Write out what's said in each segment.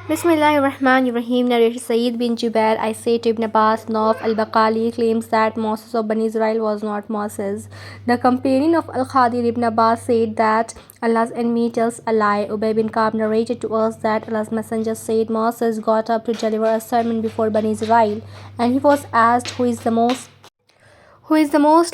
Bismillahirrahmanirrahim. Narrated Sayyid bin Jubair. I say to Ibn Abbas, Nauf al-Baqali claims that Moses of Bani Israel was not Moses. The companion of Al-Khadir Ibn Abbas said that Allah's enemy tells a lie. Ubay bin Ka'b narrated to us that Allah's messenger said Moses got up to deliver a sermon before Bani Israel, and he was asked, who is the most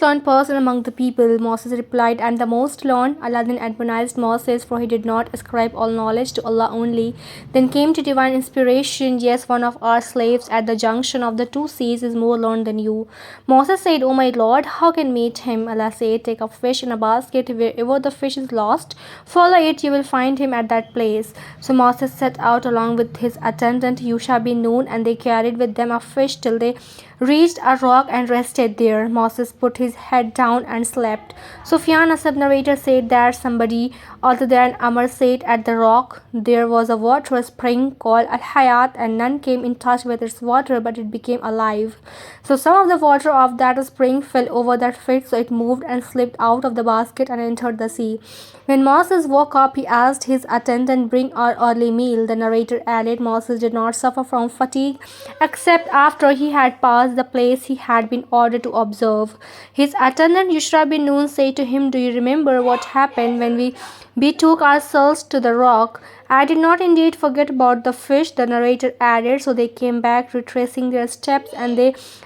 learned person among the people? Moses replied, I am the most learned. Allah then admonished Moses, for he did not ascribe all knowledge to Allah only. Then came to divine inspiration, yes, one of our slaves at the junction of the two seas is more learned than you. Moses said, O my Lord, how can meet him? Allah said, take a fish in a basket. Wherever the fish is lost, follow it, you will find him at that place. So Moses set out along with his attendant Yusha bin Nun, and they carried with them a fish till they reached a rock and rested there. Moses put his head down and slept. Sufyan, a sub-narrator, said that somebody other than Amr said at the rock there was a water spring called Al-Hayat, and none came in touch with its water, but it became alive. So some of the water of that spring fell over that fish, so it moved and slipped out of the basket and entered the sea. When Moses woke up, he asked his attendant, bring our early meal. The narrator added, Moses did not suffer from fatigue except after he had passed the place he had been ordered to observe. His attendant Yushra bin Nun said to him, do you remember what happened when we betook ourselves to the rock? I did not indeed forget about the fish, the narrator added. So they came back, retracing their steps, and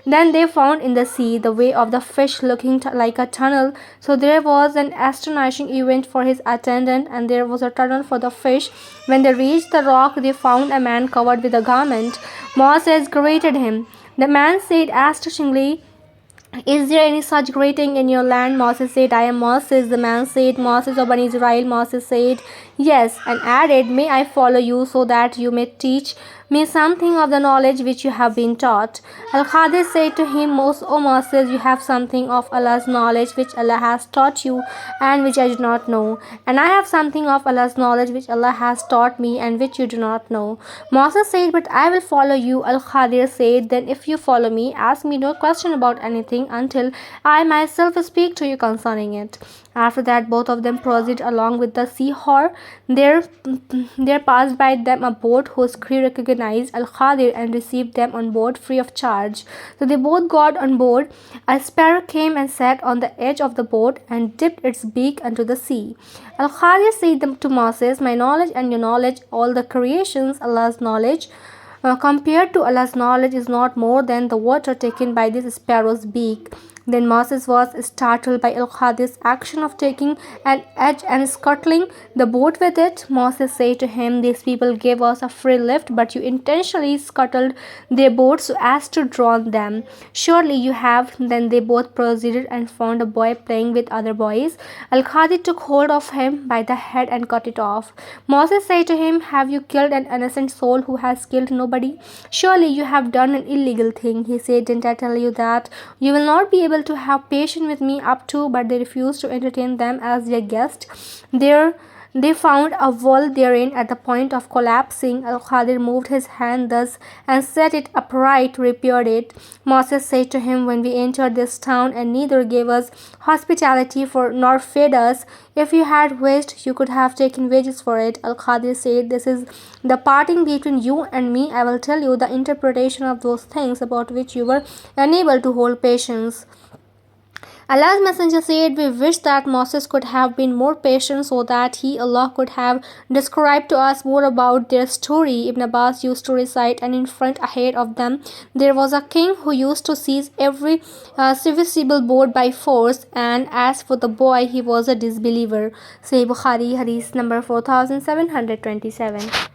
then they found in the sea the way of the fish, looking like a tunnel. So there was an astonishing event for his attendant, and there was a tunnel for the fish. When they reached the rock, they found a man covered with a garment. Moses greeted him. The man said astonishingly, is there any such greeting in your land? Moses said, I am Moses. The man said, Moses of Bani Israel. Moses said, yes, and added, may I follow you so that you may teach me something of the knowledge which you have been taught. Al-Khadir said to him, O Moses, you have something of Allah's knowledge which Allah has taught you and which I do not know. And I have something of Allah's knowledge which Allah has taught me and which you do not know. Moses said, but I will follow you. Al-Khadir said, then if you follow me, ask me no question about anything until I myself speak to you concerning it. After that, both of them proceeded along with the seahorse. There passed by them a boat whose crew recognized Al-Khadir and received them on board free of charge. So they both got on board. A sparrow came and sat on the edge of the boat and dipped its beak into the sea. Al-Khadir said to Moses, my knowledge and your knowledge, all the creations, Allah's knowledge, compared to Allah's knowledge is not more than the water taken by this sparrow's beak. Then Moses was startled by Al-Khadir's action of taking an edge and scuttling the boat with it. Moses said to him, these people gave us a free lift, but you intentionally scuttled their boat so as to drown them. Surely you have. Then they both proceeded and found a boy playing with other boys. Al-Khadir took hold of him by the head and cut it off. Moses said to him, have you killed an innocent soul who has killed nobody? Surely you have done an illegal thing. He said, didn't I tell you that you will not be able to have patience with me up to? But they refused to entertain them as their guest. They found a well therein at the point of collapsing. Al-Khadir moved his hand thus and set it upright, repaired it. Moses said to him, when we entered this town and neither gave us hospitality nor fed us, if you had wished, you could have taken wages for it. Al-Khadir said, this is the parting between you and me. I will tell you the interpretation of those things about which you were unable to hold patience. Allah's messenger said, we wish that Moses could have been more patient so that he, Allah, could have described to us more about their story. Ibn Abbas used to recite, and in front ahead of them there was a king who used to seize every serviceable board by force, and as for the boy, he was a disbeliever. Sahih Bukhari, Hadees number 4727.